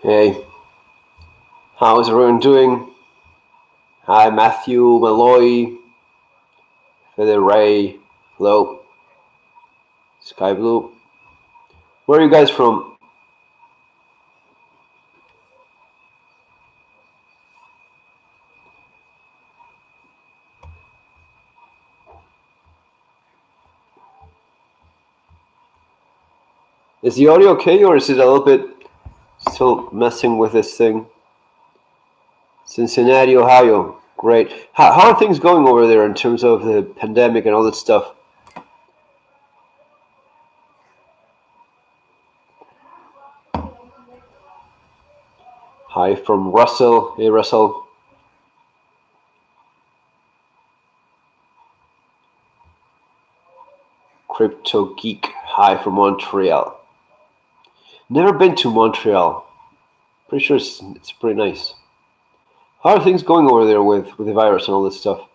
Hey, how's everyone doing? Hi, Matthew, Malloy, Feather Ray, hello, Sky Blue. Where are you guys from? Is the audio okay, or is it a little bit still messing with this thing? Cincinnati, Ohio. Great. How are things going over there in terms of the pandemic and all that stuff? Hi from Russell. Hey, Russell. Crypto Geek. Hi from Montreal. Never been to Montreal. Pretty sure it's pretty nice. How are things going over there with the virus and all this stuff?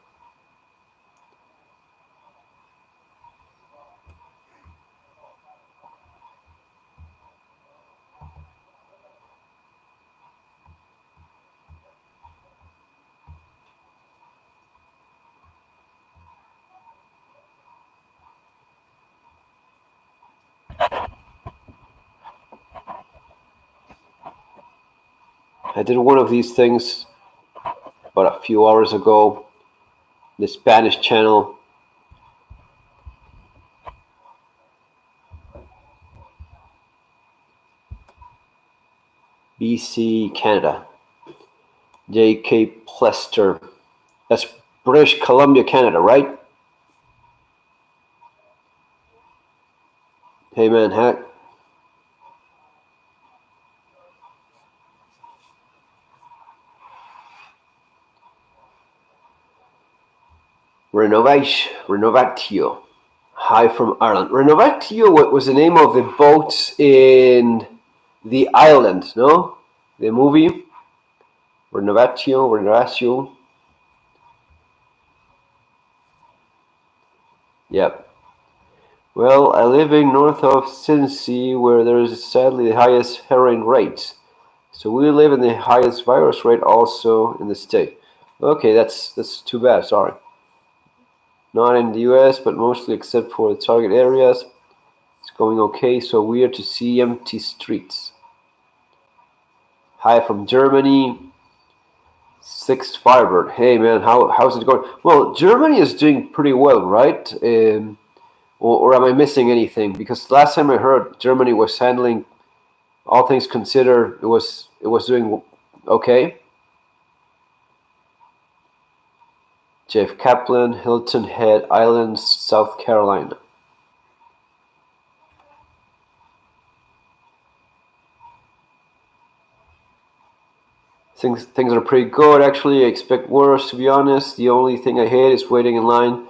I did one of these things about a few hours ago. The Spanish channel. BC, Canada. J.K. Plester. That's British Columbia, Canada, right? Hey, man, hack. Renovatio. Hi from Ireland. Renovatio was the name of the boat in The Island, no? The movie. Renovatio. Yep. Well, I live in north of Cincy, where there is sadly the highest heroin rate. So we live in the highest virus rate also in the state. Okay, that's too bad. Sorry. Not in the U.S., but mostly except for the target areas. It's going okay. So weird to see empty streets. Hi from Germany. Sixth Firebird. Hey man, how's it going? Well, Germany is doing pretty well, right? Or am I missing anything? Because last time I heard Germany was handling, all things considered, it was doing okay. Jeff Kaplan, Hilton Head Island, South Carolina. Things are pretty good, actually. I expect worse, to be honest. The only thing I hate is waiting in line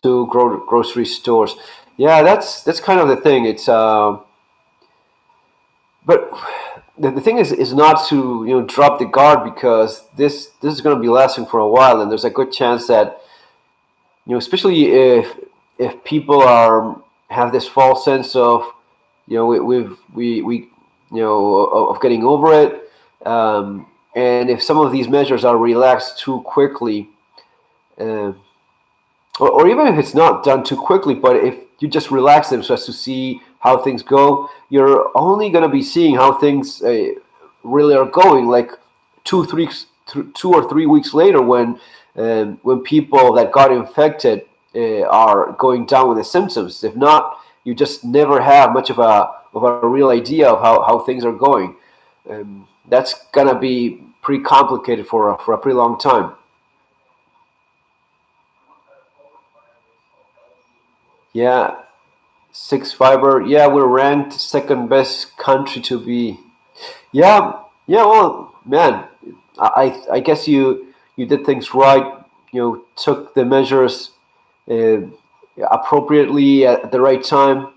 to grocery stores. Yeah, that's kind of the thing. It's but the thing is not to drop the guard, because this is going to be lasting for a while, and there's a good chance that especially if people have this false sense of we of getting over it, and if some of these measures are relaxed too quickly, uh, or even if it's not done too quickly, but if you just relax them so as to see how things go, you're only going to be seeing how things really are going, like 2 or 3 weeks later, when people that got infected are going down with the symptoms. If not, you just never have much of a real idea of how things are going. That's going to be pretty complicated for a pretty long time. Yeah, Six Fiber. Yeah, we're ranked second best country to be. Yeah, yeah. Well, man, I guess you did things right. Took the measures uh, appropriately at the right time.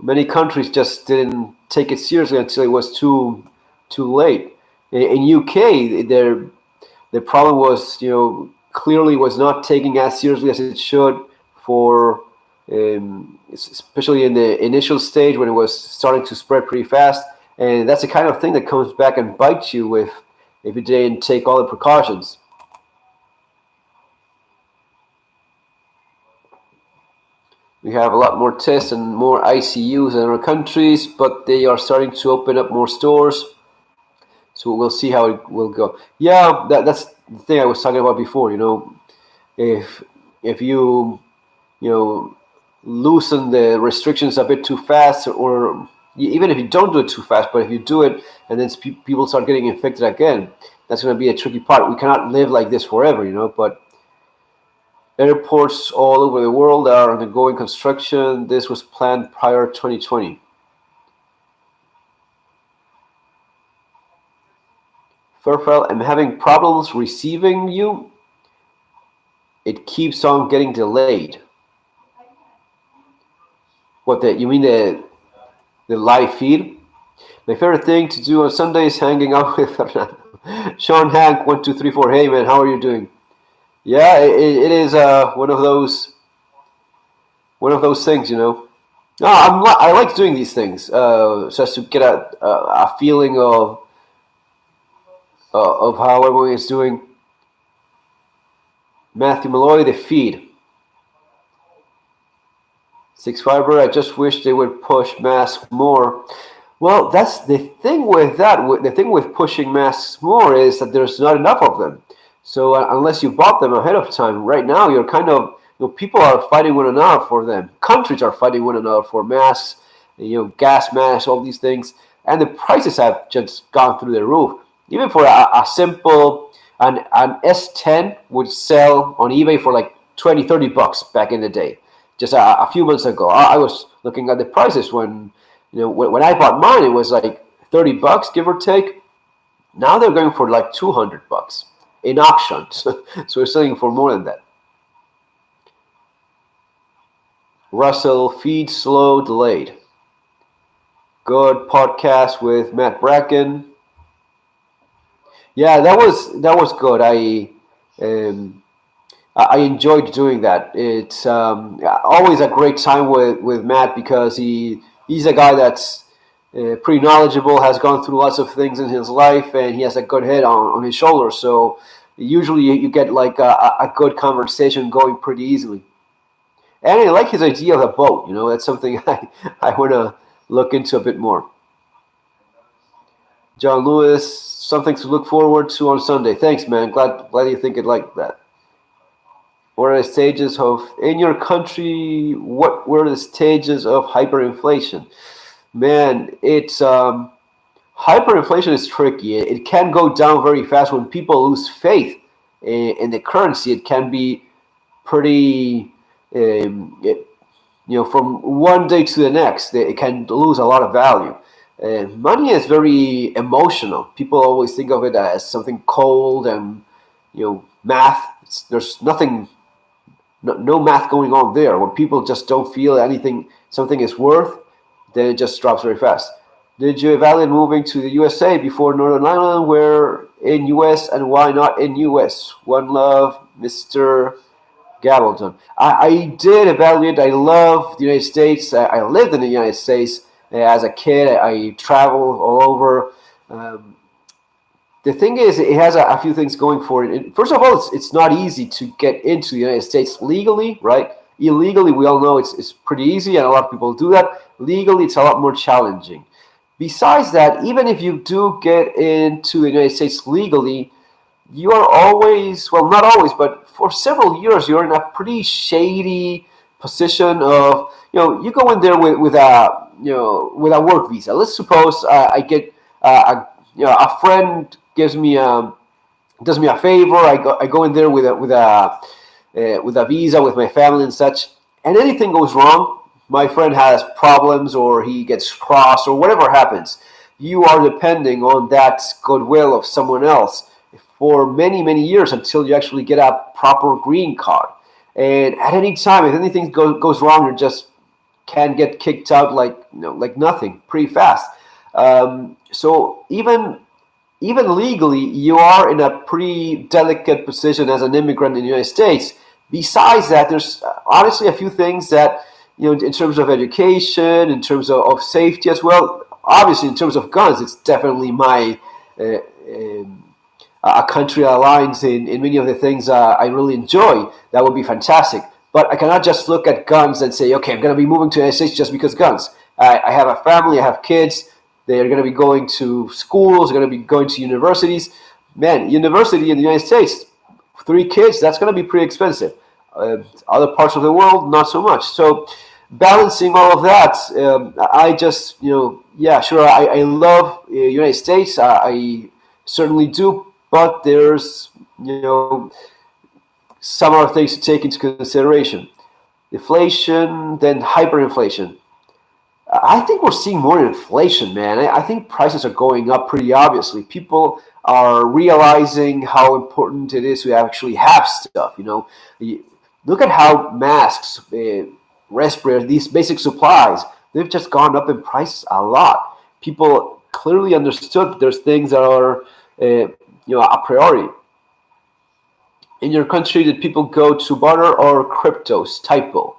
Many countries just didn't take it seriously until it was too late. In UK, the problem was, clearly was not taking as seriously as it should, for especially in the initial stage when it was starting to spread pretty fast. And that's the kind of thing that comes back and bites you if you didn't take all the precautions. We have a lot more tests and more ICUs in other countries, but they are starting to open up more stores. So we'll see how it will go. Yeah, that's the thing I was talking about before. If if you loosen the restrictions a bit too fast, or even if you don't do it too fast, but if you do it and then people start getting infected again, that's going to be a tricky part. We cannot live like this forever. But airports all over the world are undergoing construction. This was planned prior to 2020. Fairfell, I'm having problems receiving you. It keeps on getting delayed. You mean the live feed? My favorite thing to do on Sunday is hanging out with Fernando. Sean Hank 1234. Hey man, how are you doing? Yeah, it is one of those things. No, I like doing these things just to get a feeling of how everyone is doing. Matthew Malloy, the feed. Six Fiber, I just wish they would push masks more. Well, that's the thing with that. The thing with pushing masks more is that there's not enough of them. So unless you bought them ahead of time, right now you're kind of, people are fighting one another for them. Countries are fighting one another for masks, gas masks, all these things. And the prices have just gone through the roof. Even for a simple, an S10 would sell on eBay for like 20, $30 back in the day. Just a few months ago, I was looking at the prices when I bought mine. It was like $30, give or take. Now they're going for like $200 in auctions, so we're selling for more than that. Russell, feed slow, delayed. Good podcast with Matt Bracken. Yeah, that was good. I enjoyed doing that. It's always a great time with Matt because he's a guy that's pretty knowledgeable, has gone through lots of things in his life, and he has a good head on his shoulders. So usually you get like a good conversation going pretty easily. And I like his idea of a boat. That's something I want to look into a bit more. John Lewis, something to look forward to on Sunday. Thanks, man. Glad you think it like that. What are the stages of, in your country, what were the stages of hyperinflation? Man, it's hyperinflation is tricky. It can go down very fast when people lose faith in the currency. It can be pretty, from one day to the next, it can lose a lot of value. Money is very emotional. People always think of it as something cold and, math. There's nothing, no math going on there. When people just don't feel something is worth, then it just drops very fast. Did you evaluate moving to the USA before Northern Ireland? Where in US and why not in US? One love, Mr. Gabaldon. I did evaluate. I love the United States. I lived in the United States as a kid. I traveled all over. The thing is, it has a few things going for it. First of all, it's not easy to get into the United States legally, right? Illegally, we all know it's pretty easy, and a lot of people do that. Legally, it's a lot more challenging. Besides that, even if you do get into the United States legally, you are always, well, not always, but for several years, you're in a pretty shady position of, you go in there with a work visa. Let's suppose I get a friend does me a favor. I go in there with a visa with my family and such, and anything goes wrong, my friend has problems or he gets crossed or whatever happens, you are depending on that goodwill of someone else for many, many years until you actually get a proper green card. And at any time, if anything goes wrong, you just can get kicked out like nothing pretty fast. So even legally, you are in a pretty delicate position as an immigrant in the United States. Besides that, there's honestly a few things that, in terms of education, in terms of safety as well, obviously, in terms of guns, it's definitely my a country that aligns in many of the things I really enjoy. That would be fantastic. But I cannot just look at guns and say, okay, I'm going to be moving to the United States just because guns. I have a family, I have kids. They're going to be going to schools, they're going to be going to universities. Man, university in the United States, 3 kids, that's going to be pretty expensive. Other parts of the world, not so much. So balancing all of that, I just, yeah, sure, I love United States. I certainly do, but there's, some other things to take into consideration. Inflation, then hyperinflation. I think we're seeing more inflation, man. I think prices are going up pretty obviously. People are realizing how important it is to actually have stuff. Look at how masks, respirators, these basic supplies, they've just gone up in price a lot. People clearly understood that there's things that are, a priority. In your country, did people go to barter or cryptos? Typo.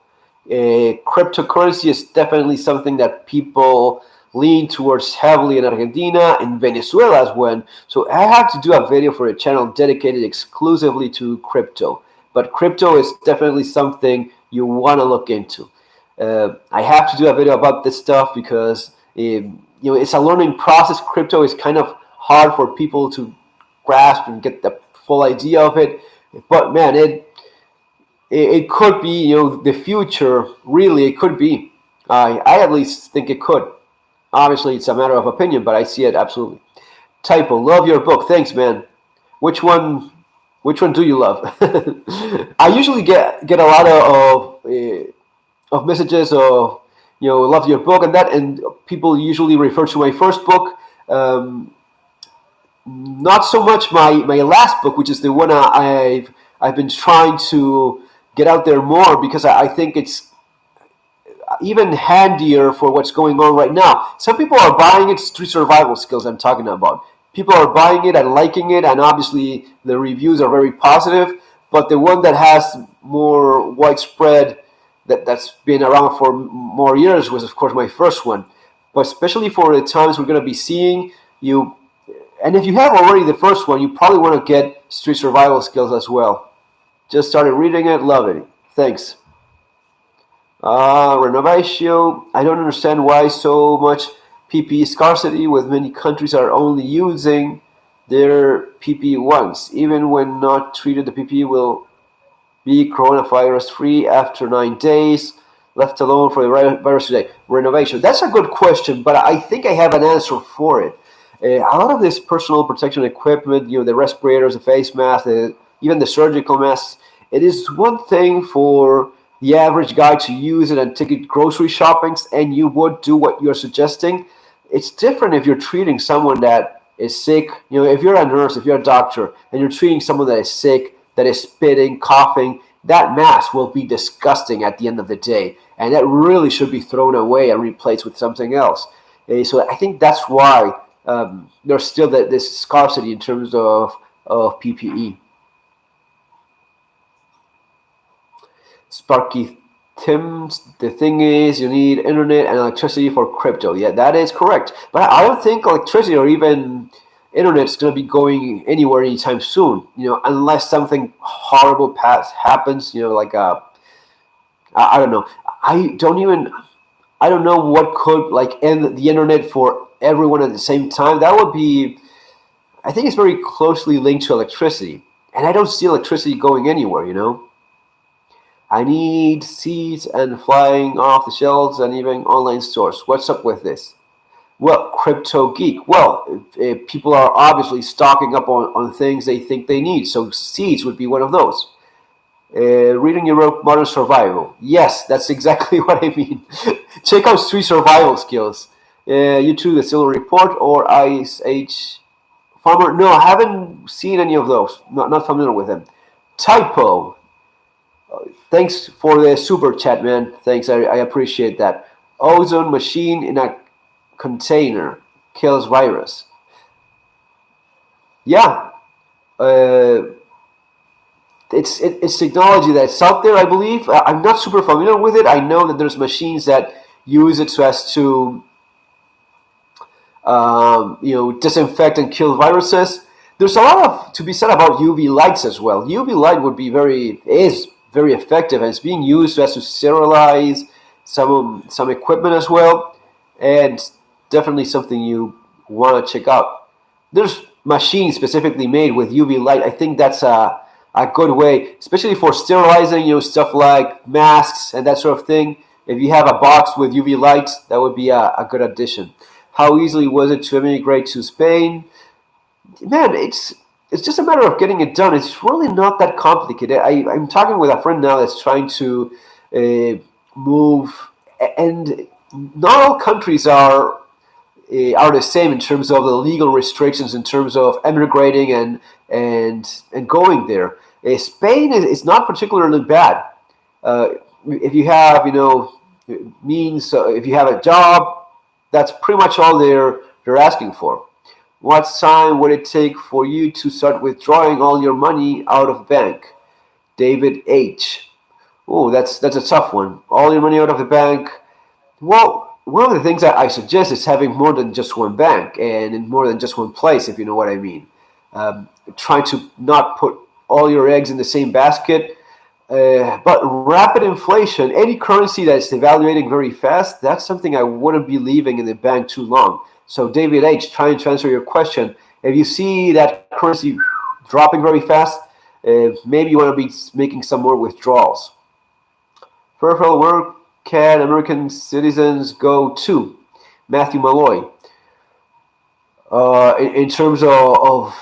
Cryptocurrency is definitely something that people lean towards heavily in Argentina, in Venezuela as well. So I have to do a video for a channel dedicated exclusively to crypto. But crypto is definitely something you want to look into. I have to do a video about this stuff because it's a learning process. Crypto is kind of hard for people to grasp and get the full idea of it. But man, it could be, the future. Really, it could be. I at least think it could. Obviously, it's a matter of opinion, but I see it absolutely. Typo, love your book. Thanks, man. Which one? Which one do you love? I usually get a lot of messages of love your book and that, and people usually refer to my first book. Not so much my last book, which is the one I've been trying to get out there more because I think it's even handier for what's going on right now. Some people are buying it, street survival skills I'm talking about. People are buying it and liking it, and obviously the reviews are very positive, but the one that has more widespread, that's been around for more years, was of course my first one. But especially for the times we're going to be seeing, and if you have already the first one, you probably want to get street survival skills as well. Just started reading it, love it. Thanks. Renovation. I don't understand why so much PPE scarcity with many countries are only using their PPE once. Even when not treated, the PPE will be coronavirus free after 9 days, left alone for the virus today. Renovation. That's a good question, but I think I have an answer for it. A lot of this personal protection equipment, the respirators, the face masks, even the surgical masks, it is one thing for the average guy to use it and take it grocery shoppings, and you would do what you're suggesting. It's different if you're treating someone that is sick. If you're a nurse, if you're a doctor, and you're treating someone that is sick, that is spitting, coughing, that mask will be disgusting at the end of the day, and that really should be thrown away and replaced with something else. So I think that's why there's still this scarcity in terms of PPE. Sparky Tim's, the thing is, you need internet and electricity for crypto. Yeah, that is correct. But I don't think electricity or even internet is going to be going anywhere anytime soon. Unless something horrible happens. Like I don't know. I don't know what could end the internet for everyone at the same time. That would be. I think it's very closely linked to electricity, and I don't see electricity going anywhere. I need seeds and flying off the shelves and even online stores. What's up with this? Well, Crypto Geek. Well, people are obviously stocking up on things they think they need. So seeds would be one of those. Reading your book, Modern Survival. Yes, that's exactly what I mean. Check out Street Survival Skills. YouTube, The Silver Report, or Ice Age Farmer. No, I haven't seen any of those. Not familiar with them. Typo. Thanks for the super chat, man. Thanks, I appreciate that. Ozone machine in a container kills virus. Yeah, it's technology that's out there, I believe. I'm not super familiar with it. I know that there's machines that use it so as to disinfect and kill viruses. There's a lot of to be said about UV lights as well. UV light is very effective, and it's being used as to sterilize some equipment as well, and definitely something you want to check out. There's machines specifically made with UV light. I think that's a good way, especially for sterilizing, stuff like masks and that sort of thing. If you have a box with UV lights, that would be a good addition. How easily was it to immigrate to Spain? Man, it's just a matter of getting it done. It's really not that complicated. I'm talking with a friend now that's trying to move, and not all countries are the same in terms of the legal restrictions, in terms of emigrating and going there. Spain is not particularly bad. If you have means, if you have a job, that's pretty much all they're asking for. What time would it take for you to start withdrawing all your money out of bank? David H. Oh, that's a tough one. All your money out of the bank. Well, one of the things that I suggest is having more than just one bank and in more than just one place, if you know what I mean. Trying to not put all your eggs in the same basket. But rapid inflation, any currency that's devaluating very fast, that's something I wouldn't be leaving in the bank too long. So David H., trying to answer your question, if you see that currency dropping very fast, maybe you want to be making some more withdrawals. Peripheral, where can American citizens go to? Matthew Malloy. In terms of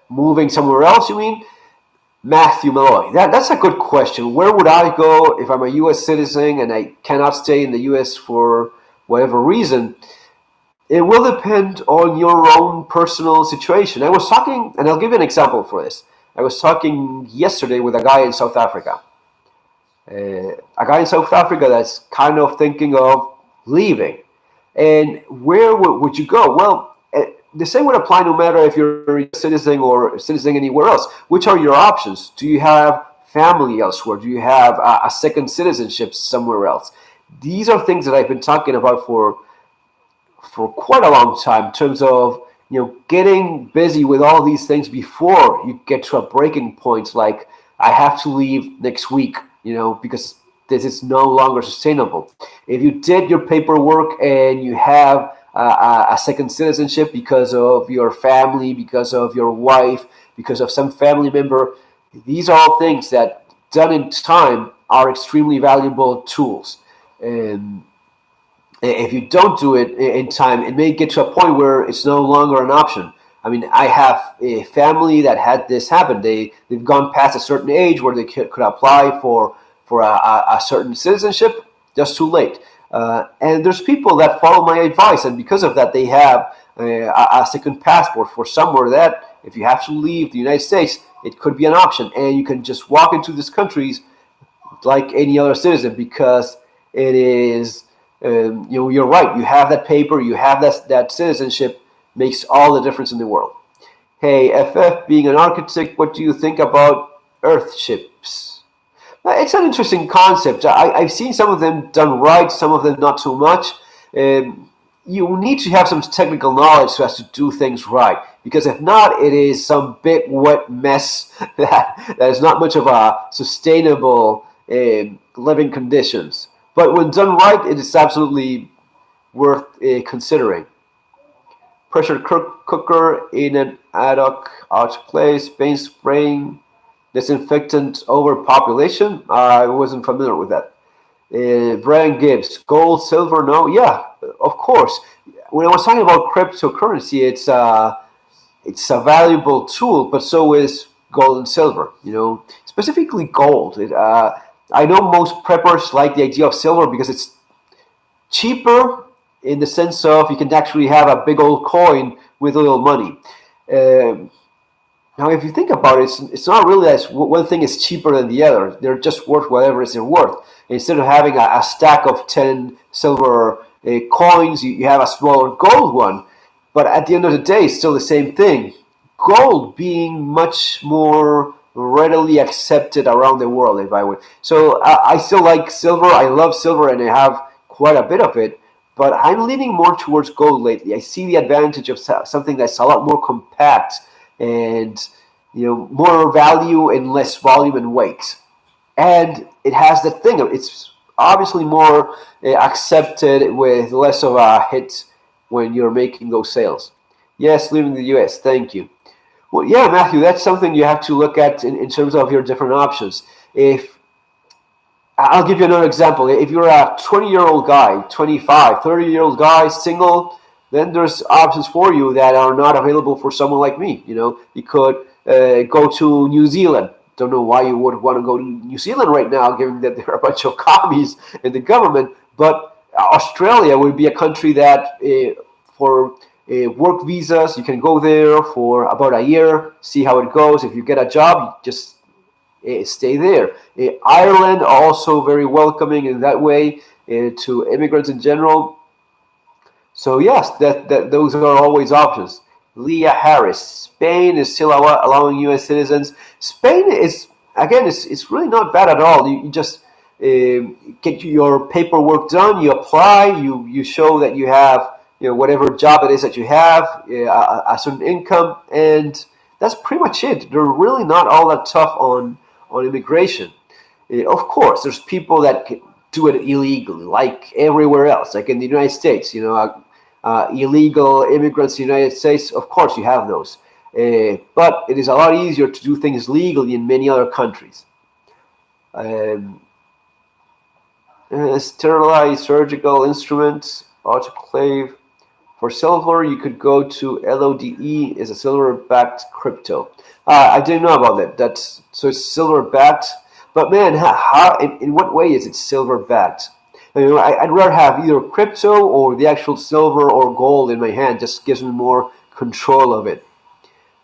moving somewhere else, you mean? Matthew Malloy. That's a good question. Where would I go if I'm a U.S. citizen and I cannot stay in the U.S. for whatever reason? It will depend on your own personal situation. I was talking, and I'll give you an example for this. I was talking yesterday with a guy in South Africa. A guy in South Africa that's kind of thinking of leaving. And where would you go? Well, the same would apply no matter if you're a citizen or a citizen anywhere else. Which are your options? Do you have family elsewhere? Do you have a second citizenship somewhere else? These are things that I've been talking about for quite a long time in terms of getting busy with all these things before you get to a breaking point like I have to leave next week, because this is no longer sustainable. If you did your paperwork and you have a second citizenship because of your family, because of your wife, because of some family member, these are all things that done in time are extremely valuable tools. And if you don't do it in time, it may get to a point where it's no longer an option. I mean, I have a family that had this happen. They've gone past a certain age where they could apply for a certain citizenship, just too late. And there's people that follow my advice, and because of that, they have a second passport for somewhere that if you have to leave the United States, it could be an option. And you can just walk into these countries like any other citizen because it is... you're right. You have that paper. You have that citizenship. Makes all the difference in the world. Hey, FF, being an architect, what do you think about earthships? It's an interesting concept. I've seen some of them done right, some of them not too much. You need to have some technical knowledge so as to do things right, because if not, it is some big wet mess that is not much of a sustainable living conditions. But when done right, it is absolutely worth considering. Pressure cooker in an ad hoc place, paint spraying, disinfectant overpopulation. I wasn't familiar with that. Brian Gibbs, gold, silver, no? Yeah, of course. When I was talking about cryptocurrency, it's a valuable tool, but so is gold and silver. Specifically gold. I know most preppers like the idea of silver because it's cheaper in the sense of you can actually have a big old coin with little money. Now, if you think about it, it's not really as one thing is cheaper than the other. They're just worth whatever they're worth. Instead of having a stack of 10 silver coins, you have a smaller gold one. But at the end of the day, it's still the same thing. Gold being much more readily accepted around the world, if I would. So I still like silver. I love silver, and I have quite a bit of it. but I'm leaning more towards gold lately. I see the advantage of something that's a lot more compact and more value and less volume and weight. And it has the thing of it's obviously more accepted with less of a hit when you're making those sales. Yes, living in the U.S. Thank you. Well, yeah, Matthew, that's something you have to look at in terms of your different options. If I'll give you another example. If you're a 20-year-old guy, 25, 30-year-old guy, single, then there's options for you that are not available for someone like me. You could go to New Zealand. Don't know why you would want to go to New Zealand right now, given that there are a bunch of commies in the government. But Australia would be a country that, for work visas, you can go there for about a year, see how it goes. If you get a job, just stay there. Ireland also very welcoming in that way to immigrants in general. So yes, that those are always options. Leah Harris, Spain is still allowing U.S. citizens. Spain is again, it's really not bad at all. You just get your paperwork done. You apply. You show that you have whatever job it is that you have, a certain income, and that's pretty much it. They're really not all that tough on immigration. Of course, there's people that do it illegally, like everywhere else, like in the United States. Illegal immigrants in the United States, of course, you have those. But it is a lot easier to do things legally in many other countries. Sterilized surgical instruments, autoclave. For silver, you could go to LODE, is a silver-backed crypto. I didn't know about that. So it's silver-backed. But man, how in what way is it silver-backed? I'd rather have either crypto or the actual silver or gold in my hand. Just gives me more control of it.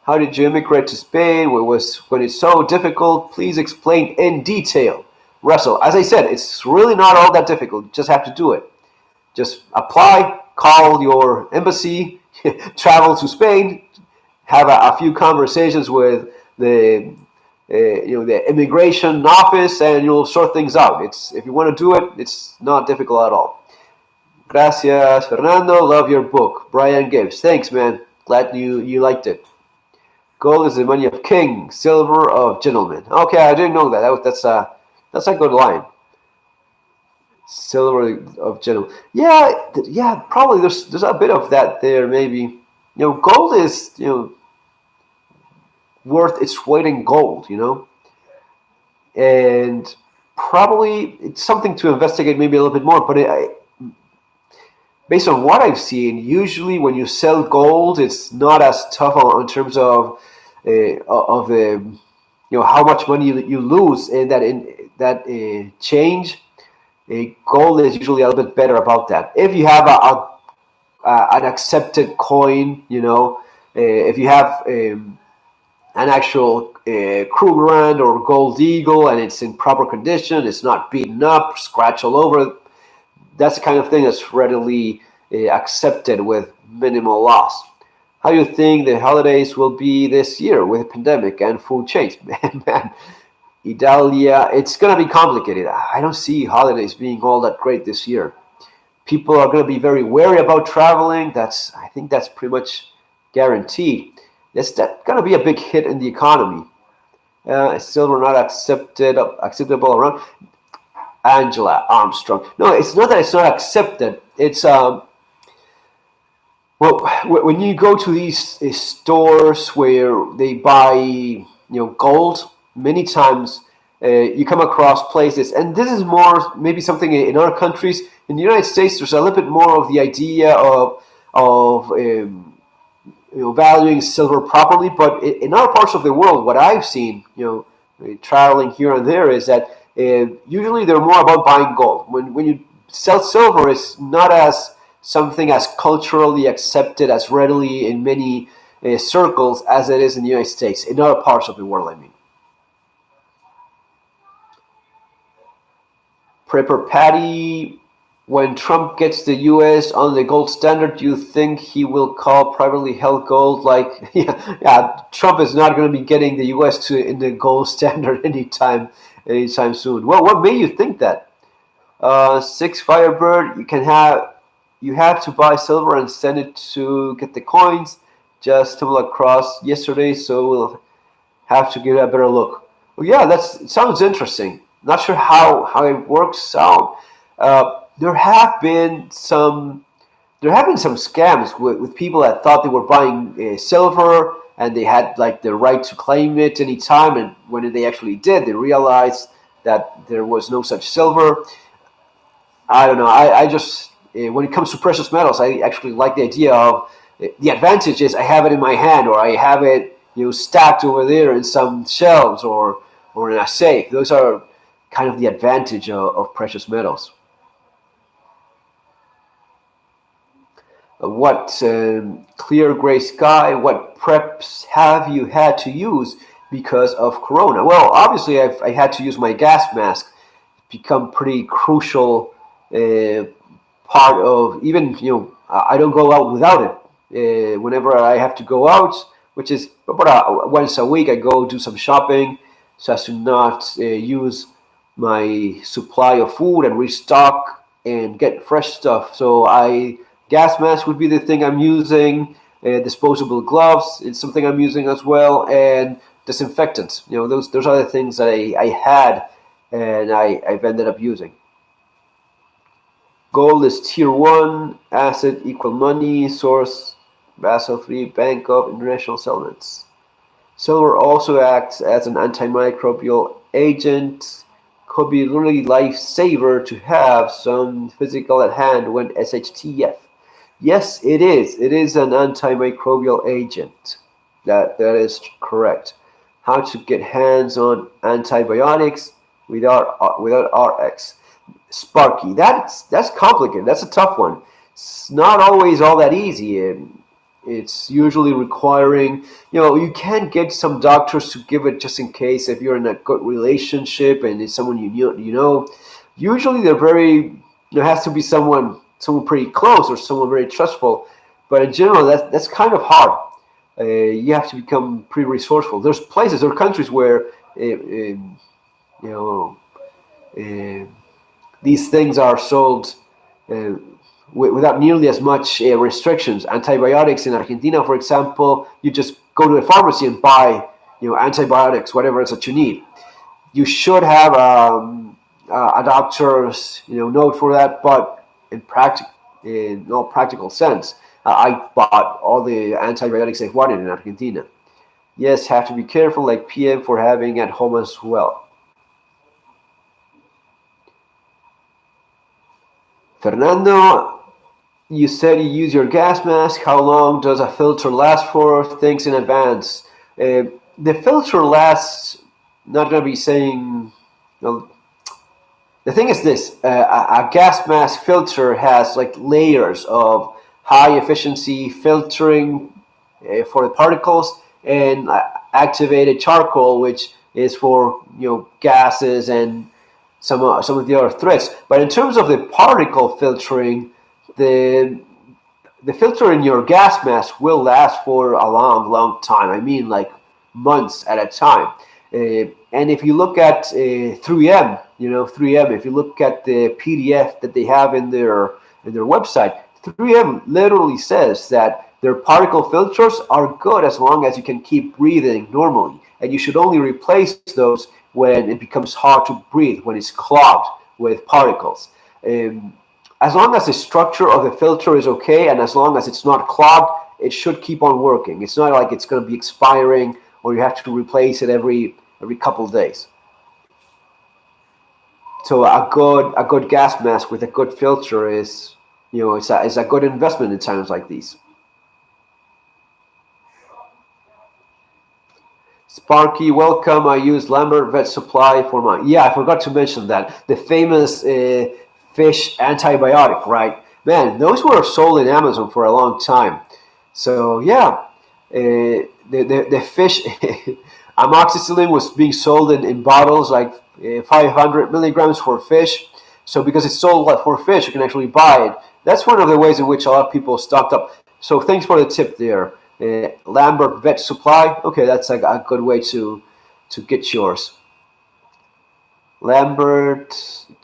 How did you immigrate to Spain? When it's so difficult? Please explain in detail. Russell, as I said, it's really not all that difficult. You just have to do it. Just apply, call your embassy, travel to Spain, have a few conversations with the immigration office, and you'll sort things out. If you want to do it, it's not difficult at all. Gracias, Fernando. Love your book. Brian Gibbs. Thanks, man. Glad you liked it. Gold is the money of kings, silver of gentlemen. Okay, I didn't know that. That's a good line. Silver of gentlemen. Yeah. Probably there's a bit of that there. Maybe gold is worth its weight in gold. And probably it's something to investigate maybe a little bit more. But based on what I've seen, usually when you sell gold, it's not as tough in terms of the how much money you lose in that change. Gold is usually a little bit better about that. If you have an accepted coin, if you have an actual Krugerrand or Gold Eagle and it's in proper condition, it's not beaten up, scratch all over, that's the kind of thing that's readily accepted with minimal loss. How do you think the holidays will be this year with the pandemic and food chains? Man, Idalia, it's going to be complicated. I don't see holidays being all that great this year. People are going to be very wary about traveling. I think that's pretty much guaranteed. That's going to be a big hit in the economy. Silver not acceptable around. Angela Armstrong. No, it's not that it's not accepted. It's when you go to these stores where they buy gold, many times you come across places, and this is more maybe something in our countries. In the United States, there's a little bit more of the idea of valuing silver properly. But in other parts of the world, what I've seen, traveling here and there, is that usually they're more about buying gold. When you sell silver, it's not as something as culturally accepted as readily in many circles as it is in the United States. In other parts of the world, I mean. Prepper Patty, when Trump gets the U.S. on the gold standard, do you think he will call privately held gold? Trump is not going to be getting the U.S. in the gold standard anytime soon. Well, what made you think that? 6 Firebird, you can have you have to buy silver and send it to get the coins. Just stumbled across yesterday, so we'll have to give it a better look. Well, yeah, it sounds interesting. Not sure how it works out. There have been some scams with people that thought they were buying silver and they had like the right to claim it anytime, and when they actually did, they realized that there was no such silver. I don't know. I just when it comes to precious metals, I actually like the idea of the advantage is I have it in my hand, or I have it stacked over there in some shelves, or in a safe. Those are kind of the advantage of precious metals. What clear gray sky? What preps have you had to use because of Corona? Well, obviously I had to use my gas mask. Become pretty crucial uh, part of even I don't go out without it. Whenever I have to go out, which is about once a week, I go do some shopping so as to not use my supply of food and restock and get fresh stuff. So I gas mask would be the thing I'm using. Disposable gloves, it's something I'm using as well, and disinfectants. Those are the things that I had and I've ended up using. Gold is tier 1, asset equal money, source Basel III, Bank of International Settlements. Silver also acts as an antimicrobial agent. Could be really lifesaver to have some physical at hand when SHTF. Yes, it is. It is an antimicrobial agent. That is correct. How to get hands on antibiotics without RX. Sparky. That's complicated. That's a tough one. It's not always all that easy. It's usually requiring, you can get some doctors to give it just in case if you're in a good relationship and it's someone you know. Usually they're very, there has to be someone pretty close or someone very trustful. But in general, that's kind of hard. You have to become pretty resourceful. There's places or countries where, you know, uh, these things are sold uh, without nearly as much restrictions. Antibiotics in Argentina, for example, you just go to the pharmacy and buy, antibiotics, whatever it is that you need. You should have a doctor's, note for that, but in no practical sense, I bought all the antibiotics I wanted in Argentina. Yes, have to be careful, like PM, for having at home as well. Fernando, you said you use your gas mask. How long does a filter last for? Thanks in advance. The filter lasts, not going to be saying, well, the thing is this, a gas mask filter has like layers of high efficiency filtering for the particles, and activated charcoal, which is for gases and some of the other threats. But in terms of the particle filtering, the the filter in your gas mask will last for a long, long time. I mean, like months at a time. And if you look at 3M, 3M. If you look at the PDF that they have in their website, 3M literally says that their particle filters are good as long as you can keep breathing normally, and you should only replace those when it becomes hard to breathe, when it's clogged with particles. As long as the structure of the filter is okay and as long as it's not clogged, it should keep on working. It's not like it's going to be expiring or you have to replace it every couple of days. So a good gas mask with a good filter is it's a good investment in times like these. Sparky, welcome. I use Lambert Vet Supply for my. Yeah, I forgot to mention that the famous fish antibiotic, right? Man, those were sold in Amazon for a long time. So yeah, the fish amoxicillin was being sold in bottles like 500 milligrams for fish. So because it's sold for fish, you can actually buy it. That's one of the ways in which a lot of people stocked up. So thanks for the tip there. Lambert Vet Supply. Okay, that's like a good way to get yours. Lambert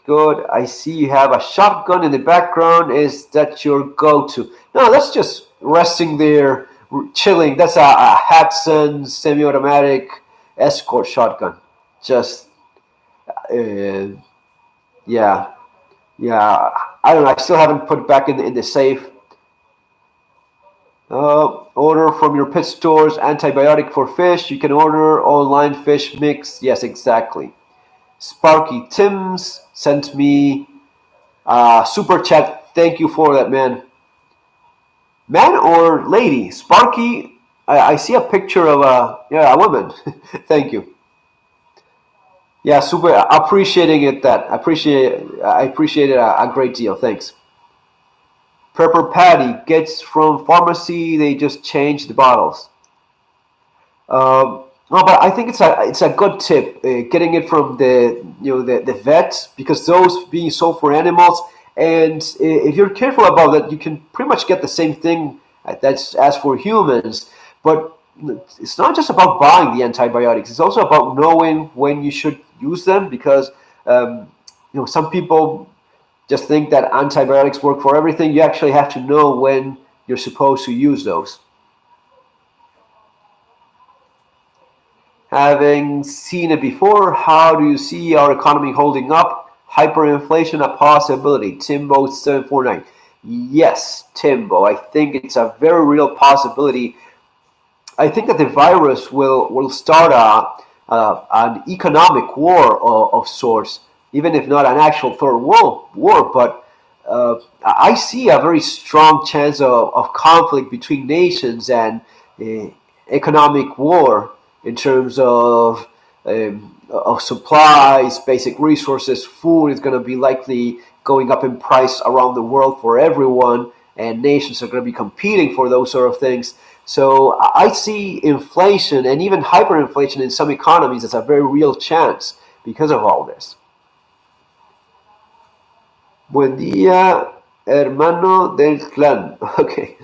Good. I see you have a shotgun in the background. Is that your go-to? No, that's just resting there, chilling. That's a Hudson semi-automatic escort shotgun. Just, uh, yeah, yeah. I don't know. I still haven't put it back in the safe. Order from your pet stores antibiotic for fish. You can order online fish mix. Yes, exactly. Sparky Timms sent me super chat. Thank you for that, man. Man or lady? Sparky. I see a picture of a woman. Thank you. Yeah, super appreciating it. That I appreciate it a great deal. Thanks. Pepper Patty gets from pharmacy. They just change the bottles. No, but I think it's a good tip getting it from the vet, because those being sold for animals, and if you're careful about that, you can pretty much get the same thing that's as for humans. But it's not just about buying the antibiotics; it's also about knowing when you should use them, because um, some people just think that antibiotics work for everything. You actually have to know when you're supposed to use those. Having seen it before, how do you see our economy holding up? Hyperinflation a possibility. Timbo 749. Yes, Timbo. I think it's a very real possibility. I think that the virus will start an economic war of sorts, even if not an actual third world war. But I see a very strong chance of conflict between nations and uh, economic war in terms of supplies, basic resources. Food is going to be likely going up in price around the world for everyone, and nations are going to be competing for those sort of things. So I see inflation and even hyperinflation in some economies as a very real chance because of all this. Buen día, hermano del clan. Okay.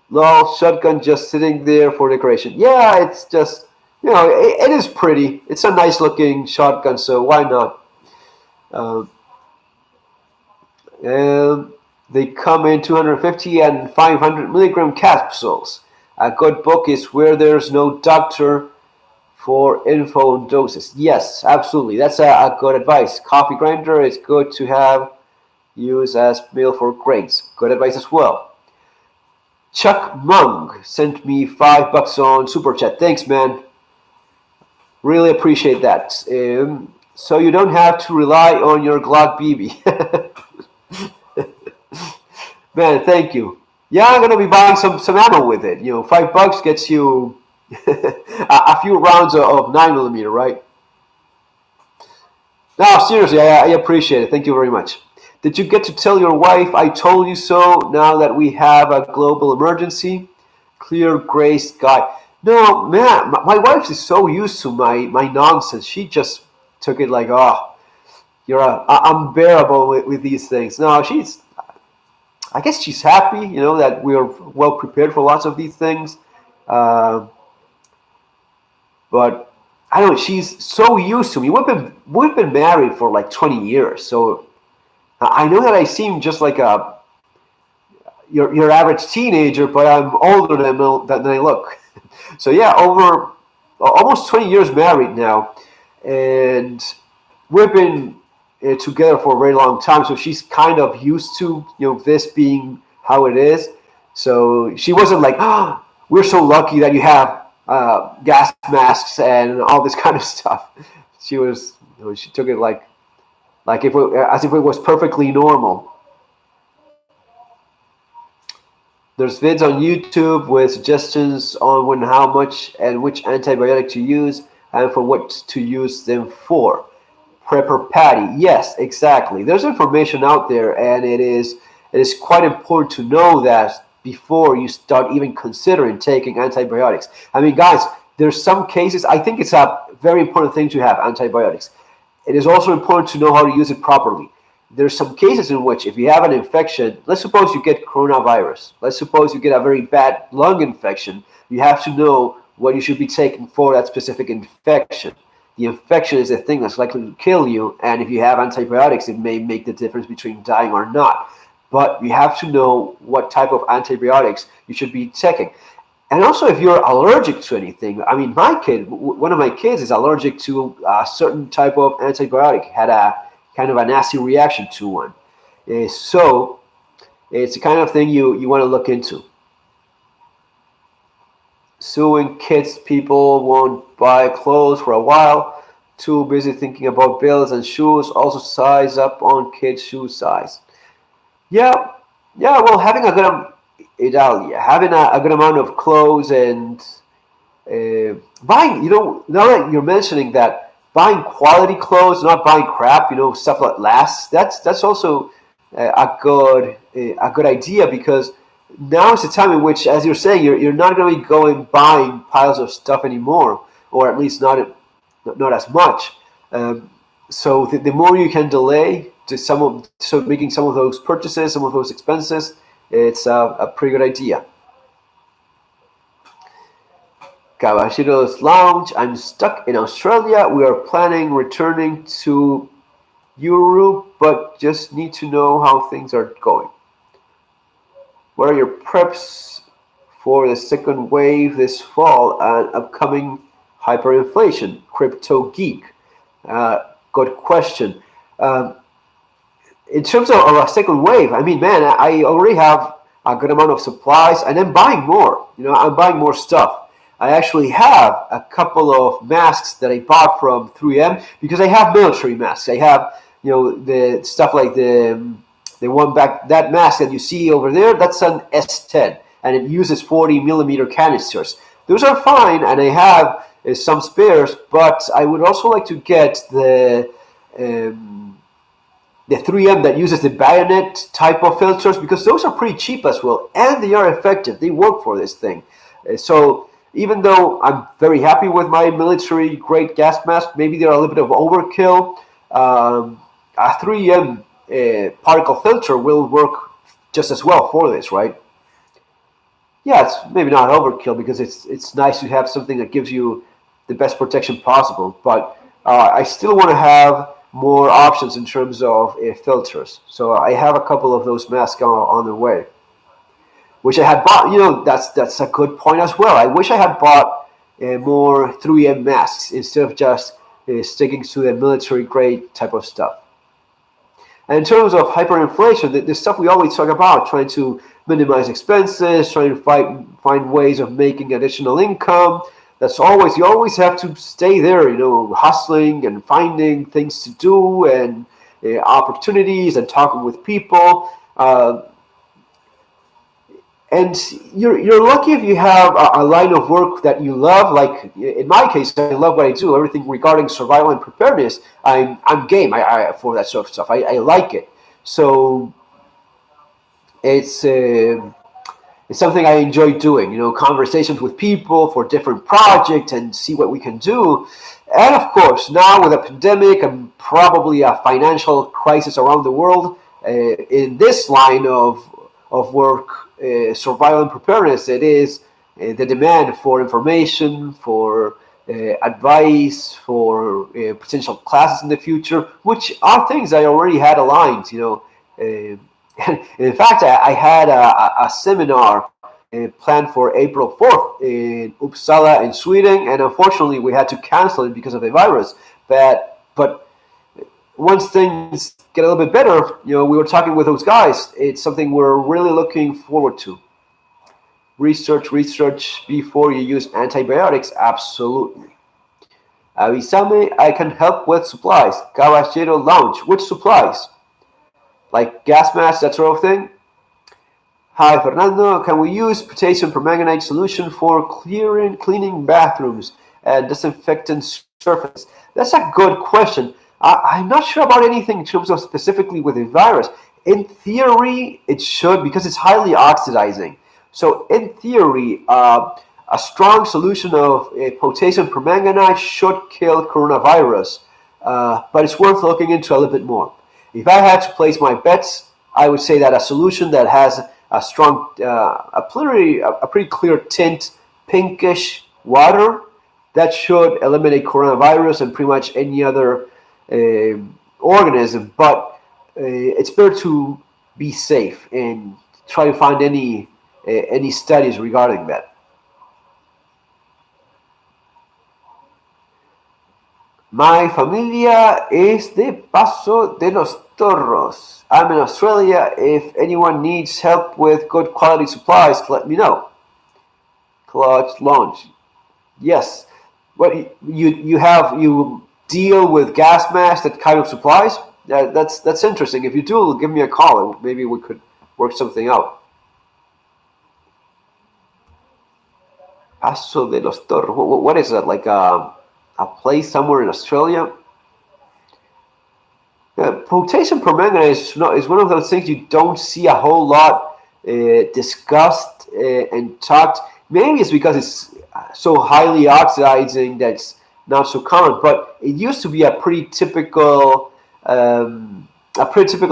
No, shotgun just sitting there for decoration. Yeah, it's just, it is pretty. It's a nice looking shotgun, so why not? Um, and they come in 250 and 500 milligram capsules. A good book is Where There's No Doctor for info and doses. Yes, absolutely. That's a good advice. Coffee grinder is good to have used as meal for grains. Good advice as well. Chuck Mung sent me $5 on Super Chat. Thanks, man. Really appreciate that. So you don't have to rely on your Glock BB. Man, thank you. Yeah, I'm gonna be buying some ammo with it. $5 gets you a few rounds of 9mm, right? No, seriously, I appreciate it. Thank you very much. Did you get to tell your wife I told you so now that we have a global emergency? Clear gray sky. No, man, my wife is so used to my nonsense. She just took it like, oh, you're unbearable with these things. No, I guess she's happy, that we're well prepared for lots of these things. Uh, but I don't know, she's so used to me. We've been married for like 20 years, so I know that I seem just like your average teenager, but I'm older than I look. So yeah, over almost 20 years married now, and we've been together for a very long time. So she's kind of used to this being how it is. So she wasn't like, "Ah, oh, we're so lucky that you have gas masks and all this kind of stuff." She took it as if it was perfectly normal. There's vids on YouTube with suggestions on when, how much, and which antibiotic to use, and for what to use them for. Prepper Patty, yes, exactly. There's information out there, and it is quite important to know that before you start even considering taking antibiotics. I mean, guys, there's some cases. I think it's a very important thing to have antibiotics. It is also important to know how to use it properly. There's some cases in which if you have an infection, let's suppose you get coronavirus, let's suppose you get a very bad lung infection, you have to know what you should be taking for that specific infection. the infection is the thing that's likely to kill you, and if you have antibiotics, it may make the difference between dying or not. But you have to know what type of antibiotics you should be taking. And also, if you're allergic to anything, I mean, one of my kids is allergic to a certain type of antibiotic, had a kind of a nasty reaction to one. So it's the kind of thing you want to look into. Suing kids, people won't buy clothes for a while, too busy thinking about bills and shoes, also size up on kids' shoe size. Yeah, yeah. Well, having a good amount of clothes and buying. Now that you're mentioning that, buying quality clothes, not buying crap. Stuff that lasts. That's also a good idea, because now is the time in which, as you're saying, you're not going to be going buying piles of stuff anymore, or at least not as much. So the more you can delay so making some of those purchases, some of those expenses, it's a pretty good idea. Caballeros Lounge. I'm stuck in Australia. We are planning returning to Europe, but just need to know how things are going. What are your preps for the second wave this fall and upcoming hyperinflation? Crypto Geek. Good question. In terms of a second wave, I mean, man, I already have a good amount of supplies, and I'm buying more. I'm buying more stuff. I actually have a couple of masks that I bought from 3M, because I have military masks. I have, the stuff like the one back, that mask that you see over there, that's an S10, and it uses 40 millimeter canisters. Those are fine, and I have some spares, but I would also like to get the 3M that uses the bayonet type of filters, because those are pretty cheap as well, and they are effective. They work for this thing. So even though I'm very happy with my military grade gas mask, maybe they're a little bit of overkill. A 3M particle filter will work just as well for this, right? Yeah, it's maybe not overkill, because it's nice to have something that gives you the best protection possible, but I still want to have more options in terms of filters. So I have a couple of those masks on the way, which I had bought. That's a good point as well. I wish I had bought more 3M masks instead of just sticking to the military grade type of stuff. And in terms of hyperinflation, the stuff we always talk about, trying to minimize expenses, trying to find ways of making additional income. You always have to stay there, hustling and finding things to do, and opportunities, and talking with people. And you're lucky if you have a line of work that you love. Like in my case, I love what I do. Everything regarding survival and preparedness, I'm game for that sort of stuff. I like it. So it's something I enjoy doing. Conversations with people for different projects, and see what we can do. And of course, now with a pandemic and probably a financial crisis around the world, in this line of work, survival and preparedness, it is the demand for information, for advice, for potential classes in the future, which are things I already had aligned. In fact, I had a seminar planned for April 4th in Uppsala in Sweden, and unfortunately we had to cancel it because of the virus. But once things get a little bit better, we were talking with those guys. It's something we're really looking forward to. Research before you use antibiotics. Absolutely. Avisame, I can help with supplies. Caballero Lounge. Which supplies? Like gas masks, that sort of thing? Hi, Fernando. Can we use potassium permanganate solution for cleaning bathrooms and disinfecting surfaces? That's a good question. I'm not sure about anything in terms of specifically with the virus. In theory, it should, because it's highly oxidizing. So in theory, a strong solution of potassium permanganate should kill coronavirus, but it's worth looking into a little bit more. If I had to place my bets, I would say that a solution that has a strong, a pretty clear tint, pinkish water, that should eliminate coronavirus and pretty much any other organism. But it's better to be safe and try to find any studies regarding that. My familia es de Paso de los Toros. I'm in Australia. If anyone needs help with good quality supplies, let me know. Clutch launch. Yes. What you deal with gas masks, that kind of supplies? That's interesting. If you do, give me a call. Maybe we could work something out. Paso de los Toros. What is that? Like a place somewhere in Australia? Potassium permanganate is one of those things you don't see a whole lot discussed and talked. Maybe it's because it's so highly oxidizing that's not so common. But it used to be a pretty typical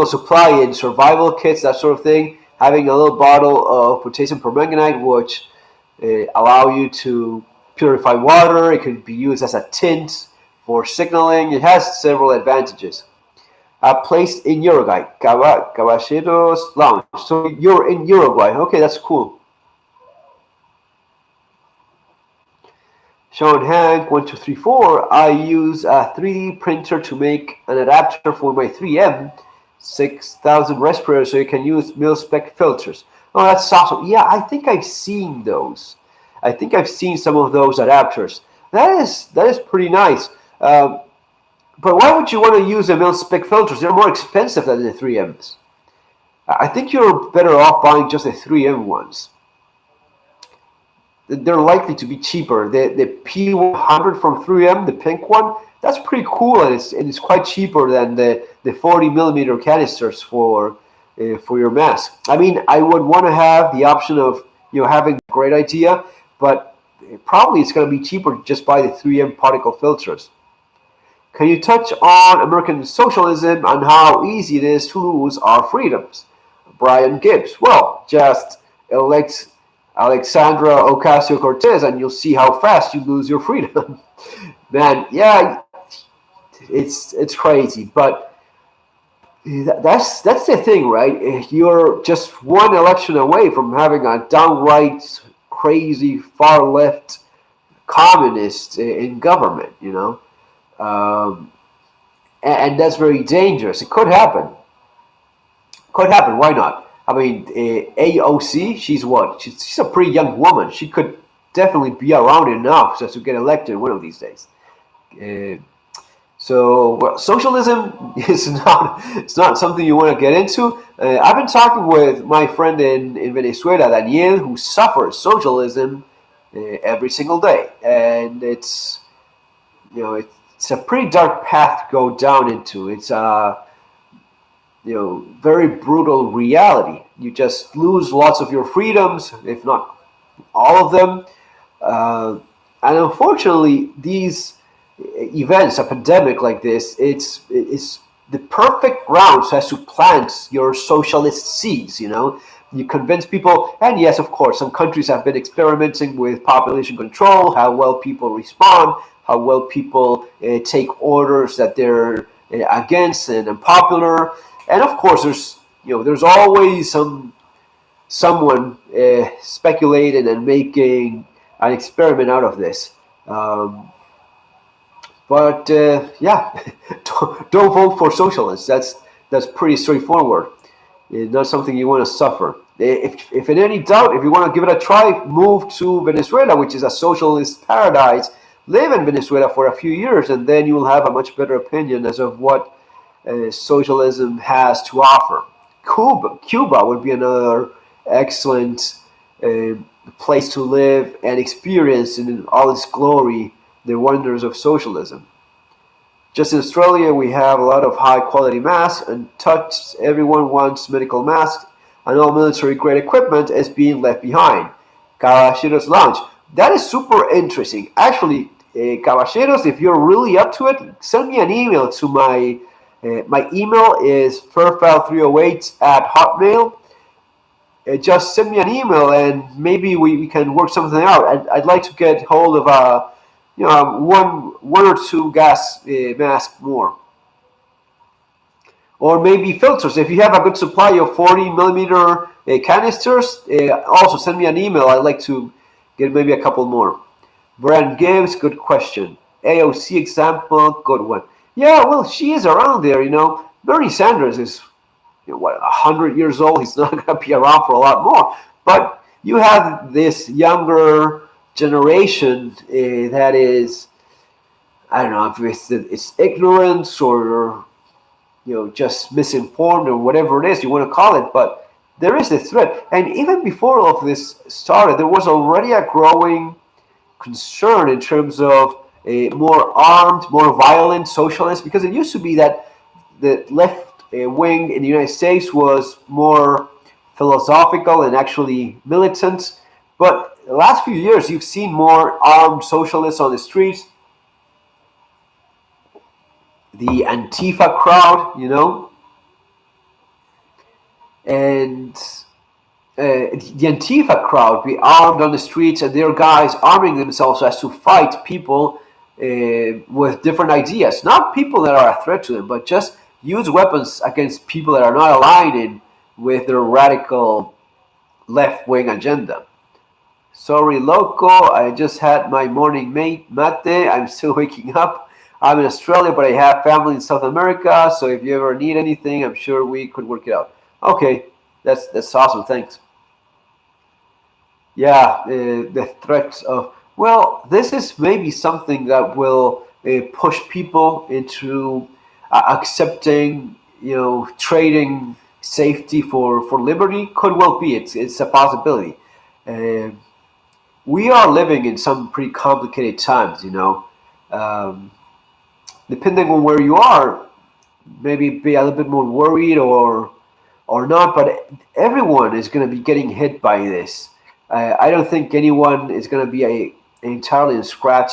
supply in survival kits, that sort of thing. Having a little bottle of potassium permanganate, which allow you to purify water. It could be used as a tint for signaling. It has several advantages. Placed in Uruguay, Caballeros Lounge. So you're in Uruguay. Okay, that's cool. Sean Hank 1234. I use a 3D printer to make an adapter for my 3M 6000 respirator, so you can use mil-spec filters. Oh, that's awesome. Yeah, I think I've seen those. I think I've seen some of those adapters. That is pretty nice. But why would you want to use the mil-spec filters? They're more expensive than the 3Ms. I think you're better off buying just the 3M ones. They're likely to be cheaper. The P100 from 3M, the pink one, that's pretty cool, and it's quite cheaper than the 40 millimeter canisters for your mask. I mean, I would want to have the option of having a great idea, but probably it's going to be cheaper to just buy the 3M particle filters. Can you touch on American socialism and how easy it is to lose our freedoms? Brian Gibbs. Well, just elect Alexandra Ocasio-Cortez and you'll see how fast you lose your freedom. Man, yeah, it's crazy, but that's the thing, right? You're just one election away from having a downright crazy far left communist in government, and that's very dangerous. It could happen. Why not? I mean, AOC, she's what? She's a pretty young woman. She could definitely be around enough to get elected one of these days. So socialism is not something you want to get into. I've been talking with my friend in Venezuela, Daniel, who suffers socialism every single day, and it's a pretty dark path to go down into. It's a very brutal reality. You just lose lots of your freedoms, if not all of them, and unfortunately, these events, a pandemic like this, it's the perfect ground as to plant your socialist seeds. You convince people, and yes, of course, some countries have been experimenting with population control, how well people respond, how well people take orders that they're against and unpopular, and of course, there's always someone speculating and making an experiment out of this. But yeah, don't vote for socialists. That's pretty straightforward. It's not something you want to suffer. If in any doubt, if you want to give it a try, move to Venezuela, which is a socialist paradise. Live in Venezuela for a few years, and then you will have a much better opinion as of what socialism has to offer. Cuba would be another excellent place to live and experience in all its glory the wonders of socialism. Just in Australia, we have a lot of high-quality masks, and everyone wants medical masks, and all military-grade equipment is being left behind. Caballeros Lounge. That is super interesting. Actually, Caballeros, if you're really up to it, send me an email to my email is fairfile308@hotmail. Just send me an email, and maybe we can work something out. I'd like to get hold of one or two gas masks more. Or maybe filters. If you have a good supply of 40 millimeter canisters, also send me an email. I'd like to get maybe a couple more. Brand Gibbs, good question. AOC example, good one. Yeah, well, she is around there, Bernie Sanders is, 100 years old. He's not going to be around for a lot more. But you have this younger generation that is, I don't know if it's ignorance or just misinformed or whatever it is you want to call it, but there is a threat. And even before all of this started, there was already a growing concern in terms of a more armed, more violent socialists, because it used to be that the left wing in the United States was more philosophical and actually militant. But the last few years, you've seen more armed socialists on the streets. The Antifa crowd, and the Antifa crowd be armed on the streets, and their guys arming themselves as to fight people with different ideas. Not people that are a threat to them, but just use weapons against people that are not aligning with their radical left-wing agenda. Sorry, loco, I just had my morning mate I'm still waking up. I'm in Australia, but I have family in South America, so if you ever need anything, I'm sure we could work it out. Okay, that's awesome, thanks. Yeah, the threat of, well, this is maybe something that will push people into accepting, trading safety for liberty. Could well be, it's a possibility. We are living in some pretty complicated times, um, depending on where you are, maybe be a little bit more worried or not, but everyone is going to be getting hit by this. I don't think anyone is going to be entirely in scratch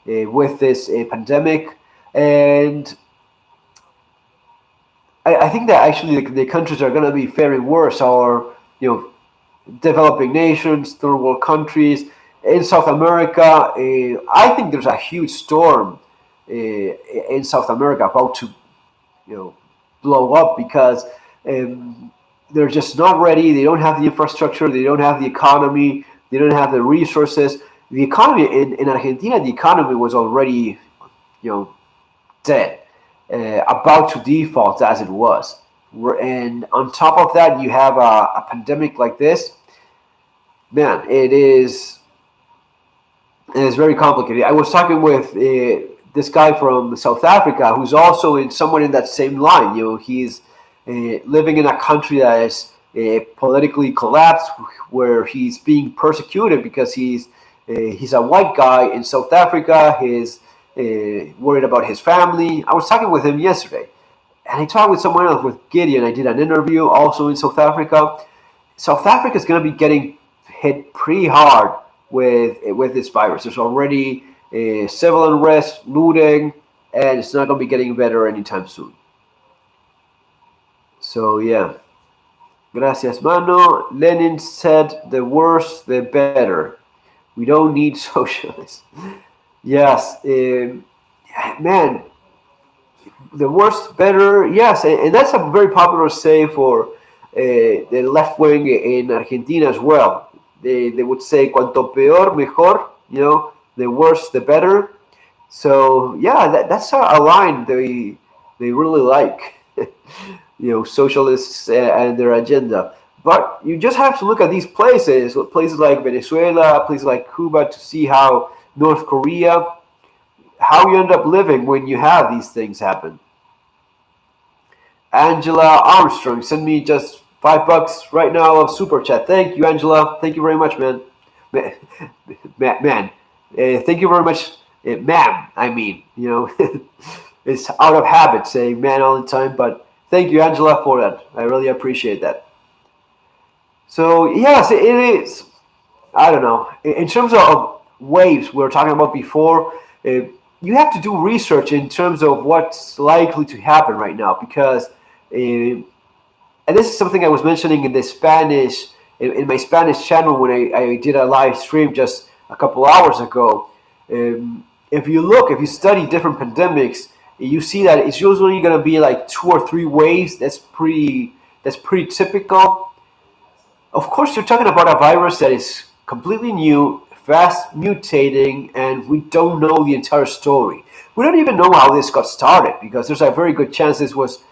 with this pandemic, and I think that actually the countries are going to be faring worse, or developing nations, third world countries. In South America, I think there's a huge storm in South America about to blow up because they're just not ready. They don't have the infrastructure. They don't have the economy. They don't have the resources. The economy in Argentina, the economy was already dead, about to default as it was. And on top of that, you have a pandemic like this. Man, it is very complicated. I was talking with this guy from South Africa who's also somewhat in that same line. He's living in a country that is politically collapsed, where he's being persecuted because he's a white guy in South Africa. He's worried about his family. I was talking with him yesterday, and I talked with someone else, with Gideon. I did an interview also in South Africa. South Africa is going to be getting hit pretty hard with this virus. There's already civil unrest, looting, and it's not going to be getting better anytime soon. So yeah, gracias, mano. Lenin said, "The worse, the better. We don't need socialists." Yes, man. The worse, better. Yes, and that's a very popular say for the left wing in Argentina as well. They would say "cuanto peor, mejor." The worse, the better. So yeah, that's a line they really like. Socialists and their agenda. But you just have to look at these places like Venezuela, places like Cuba, to see how North Korea, how you end up living when you have these things happen. Angela Armstrong, send me just $5 right now of super chat. Thank you, Angela. Thank you very much, man. Man, thank you very much, ma'am. I mean, it's out of habit saying man all the time, but thank you, Angela, for that. I really appreciate that. So yes, it is. I don't know. In terms of waves we were talking about before, you have to do research in terms of what's likely to happen right now, because, and this is something I was mentioning in the Spanish, in my Spanish channel when I did a live stream just a couple hours ago. if you study different pandemics, you see that it's usually going to be like 2 or 3 waves. That's pretty typical. Of course, you're talking about a virus that is completely new, fast mutating, and we don't know the entire story. We don't even know how this got started because there's a very good chance this was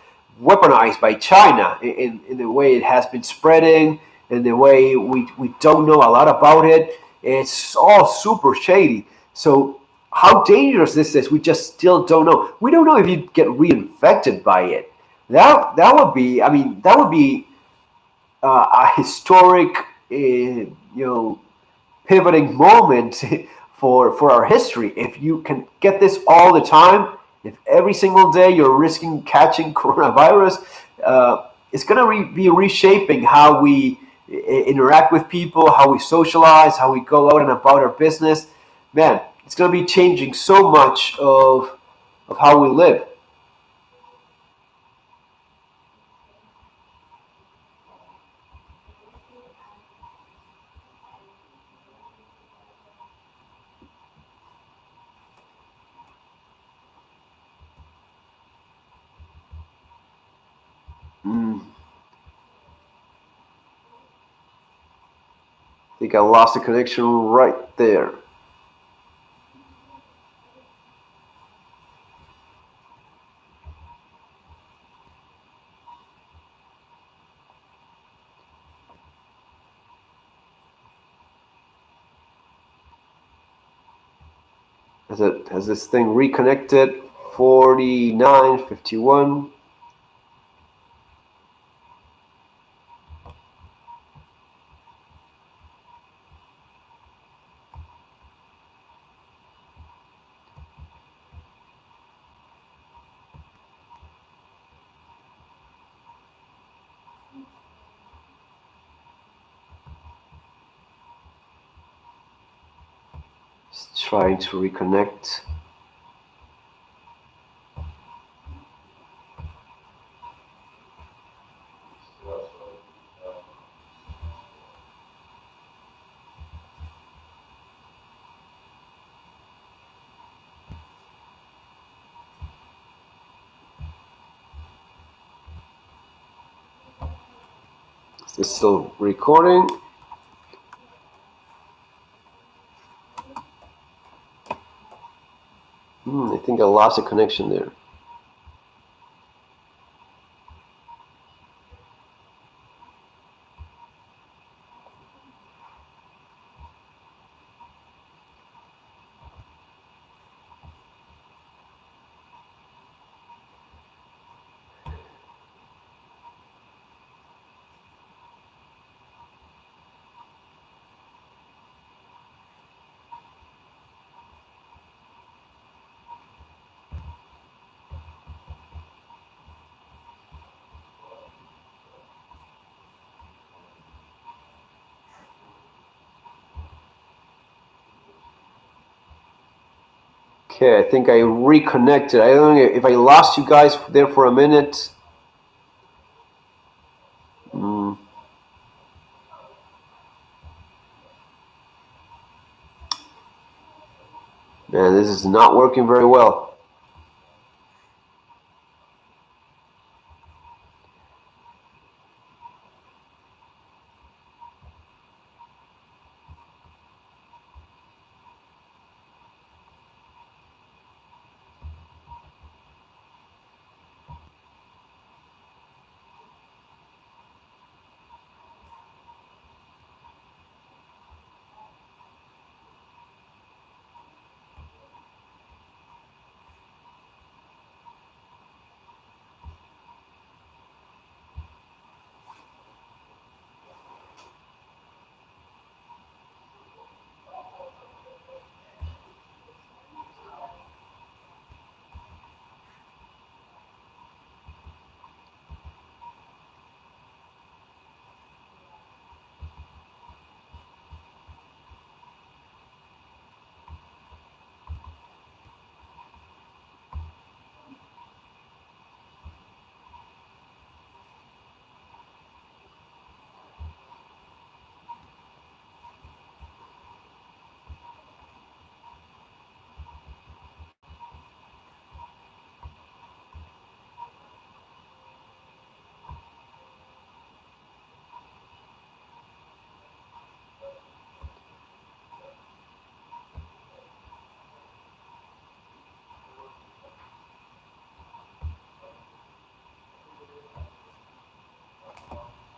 weaponized by China in the way it has been spreading, in the way we don't know a lot about it. It's all super shady. So, how dangerous this is, we just still don't know. We don't know if you get reinfected by it. That would be, I mean, that would be a historic, pivoting moment for our history. If you can get this all the time, if every single day you're risking catching coronavirus, it's going to be reshaping how we interact with people, how we socialize, how we go out and about our business. Man, it's going to be changing so much of how we live. Mm, I think I lost the connection right there. Has this thing reconnected? 49:51. Just trying to reconnect. Is this still recording? I think I lost a connection there. Okay, I think I reconnected. I don't know if I lost you guys there for a minute. Mm, Man, this is not working very well.